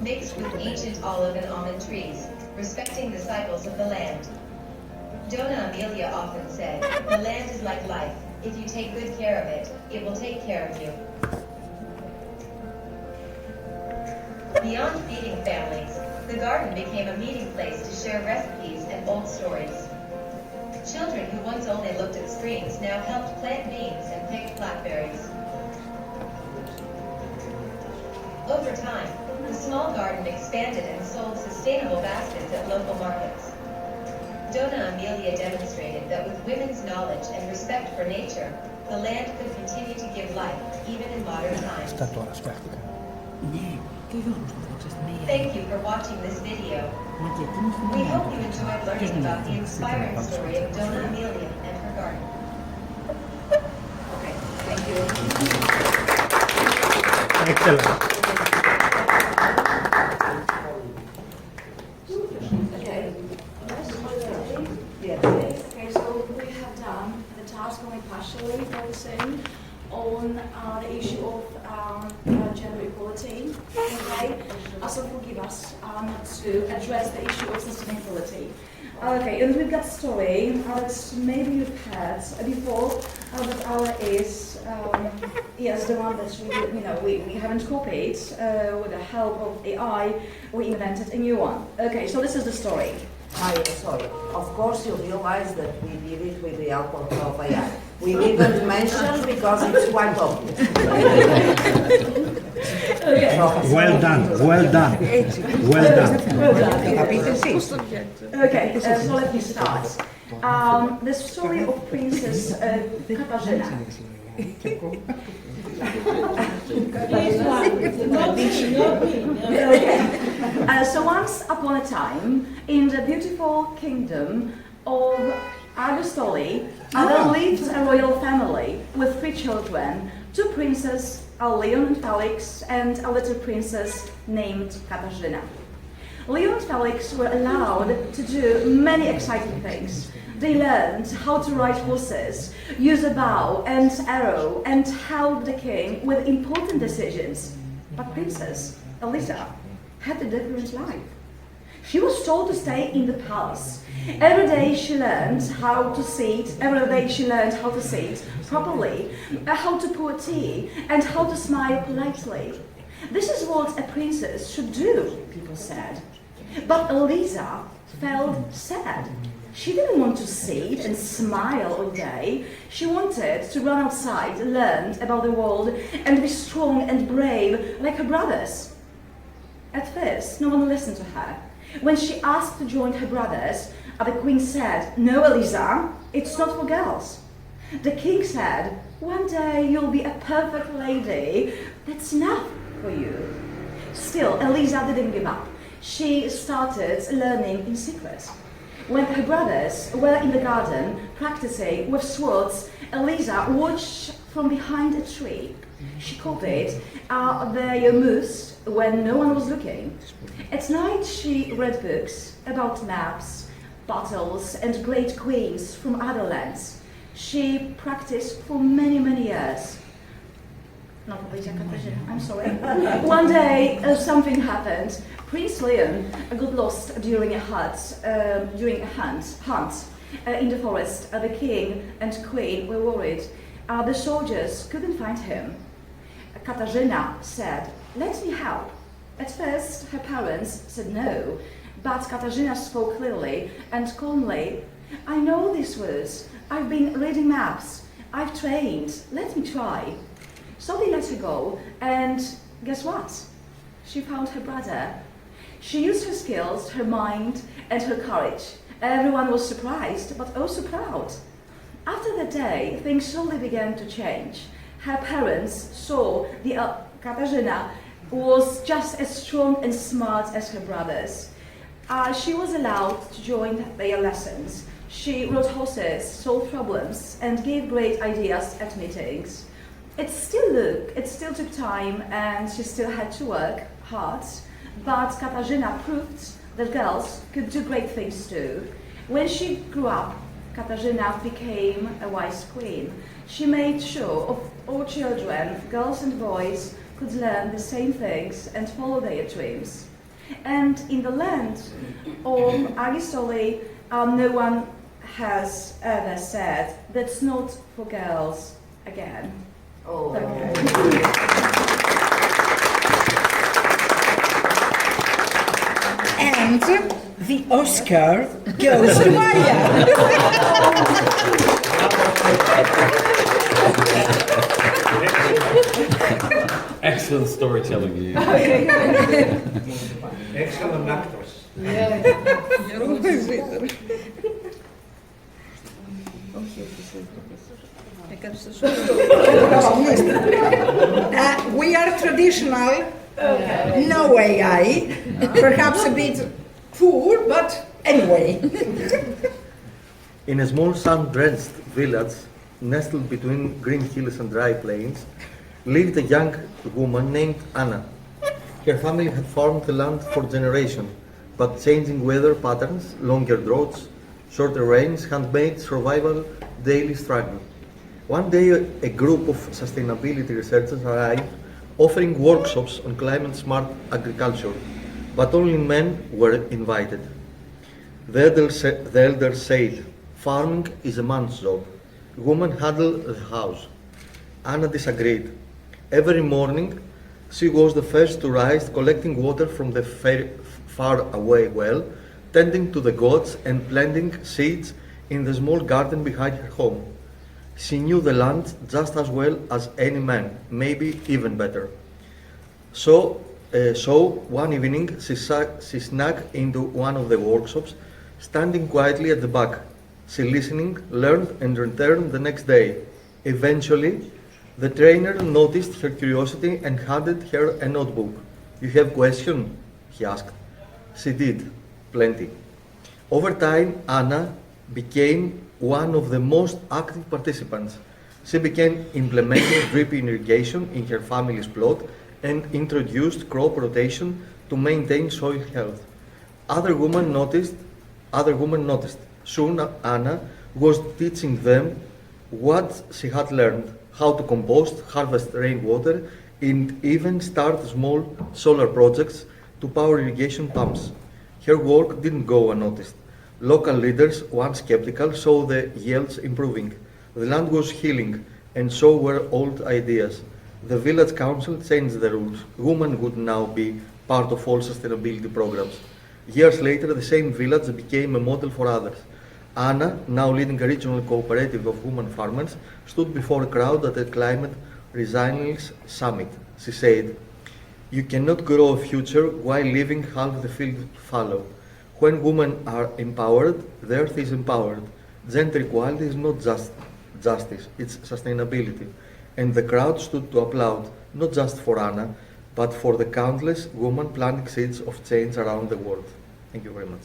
mixed with ancient olive and almond trees, respecting the cycles of the land. Donna Amelia often said, "The land is like life. If you take good care of it, it will take care of you." Beyond feeding families, the garden became a meeting place to share recipes and old stories. Children who once only looked at screens now helped plant beans and pick blackberries. Over time, the small garden expanded and sold sustainable baskets at local markets. Donna Amelia demonstrated that with women's knowledge and respect for nature, the land could continue to give life even in modern times. Thank you for watching this video. We hope you enjoyed learning about the inspiring story of Donna Amelia and her garden. Okay, thank you. Excellent. Okay. Yes. Okay, so we have done the task only partially focusing on the issue of gender equality. Okay, also forgive us to address the issue of sustainability. Okay, and we've got a story that maybe you've heard before, but our is yes, the one that we haven't copied with the help of AI. We invented a new one. Okay, so this is the story. Hi, sorry. Of course, you realize that we did it with the help of AI. We didn't mention because it's quite obvious. Okay. Well done, well done, well done. Okay, so let me start. The story of Princess Katarzyna. So once upon a time, in the beautiful kingdom of Argostoli, there lived a royal family with 3 children, 2 princes, Leon and Felix, and a little princess named Katarzyna. Leon and Felix were allowed to do many exciting things. They learned how to ride horses, use a bow and arrow, and help the king with important decisions. But Princess Eliza had a different life. She was told to stay in the palace. Every day she learned how to sit, properly, how to pour tea, and how to smile politely. This is what a princess should do, people said. But Eliza felt sad. She didn't want to sit and smile all day. She wanted to run outside, learn about the world, and be strong and brave like her brothers. At first, no one listened to her. When she asked to join her brothers, the queen said, "No, Eliza, it's not for girls." The king said, "One day you'll be a perfect lady. That's enough for you." Still, Eliza didn't give up. She started learning in secret. When her brothers were in the garden practicing with swords, Eliza watched from behind a tree. She copied their moves when no one was looking. At night she read books about maps, battles, and great queens from other lands. She practiced for many, many years. I'm sorry. One day something happened. Prince Leon got lost during a hunt in the forest. The king and queen were worried. The soldiers couldn't find him. Katarzyna said, "Let me help." At first, her parents said no, but Katarzyna spoke clearly and calmly. "I know these words. I've been reading maps. I've trained. Let me try." So they let her go, and guess what? She found her brother. She used her skills, her mind, and her courage. Everyone was surprised, but also proud. After that day, things slowly began to change. Her parents saw Katarzyna was just as strong and smart as her brothers. She was allowed to join their lessons. She rode horses, solved problems, and gave great ideas at meetings. It still took time, and she still had to work hard, but Katarzyna proved that girls could do great things too. When she grew up, Katarzyna became a wise queen. She made sure of all children, girls and boys, could learn the same things and follow their dreams. And in the land of Agistoli, no one has ever said, that's not for girls again. Oh. And the Oscar goes to Maya. Excellent storytelling, you. Excellent actors. We are traditional, no AI, perhaps a bit poor, but anyway. In a small sun-drenched village, nestled between green hills and dry plains, lived a young woman named Anna. Her family had farmed the land for generations, but changing weather patterns, longer droughts, shorter rains had made survival daily struggle. One day, a group of sustainability researchers arrived, offering workshops on climate-smart agriculture, but only men were invited. The elders said, farming is a man's job. Women handle the house. Anna disagreed. Every morning, she was the first to rise, collecting water from the far-away well, tending to the goats and planting seeds in the small garden behind her home. She knew the land just as well as any man, maybe even better. So one evening, she snuck into one of the workshops, standing quietly at the back. She listened, learned, and returned the next day. Eventually, the trainer noticed her curiosity and handed her a notebook. You have questions? He asked. She did, plenty. Over time, Anna became one of the most active participants. She began implementing drip irrigation in her family's plot and introduced crop rotation to maintain soil health. Other women noticed. Soon Anna was teaching them what she had learned, how to compost, harvest rainwater, and even start small solar projects to power irrigation pumps. Her work didn't go unnoticed. Local leaders, once skeptical, saw the yields improving. The land was healing, and so were old ideas. The village council changed the rules. Women would now be part of all sustainability programs. Years later, the same village became a model for others. Anna, now leading a regional cooperative of women farmers, stood before a crowd at a climate resilience summit. She said, "You cannot grow a future while leaving half the field fallow. When women are empowered, the earth is empowered. Gender equality is not just justice, it's sustainability." And the crowd stood to applaud, not just for Anna, but for the countless women planting seeds of change around the world. Thank you very much.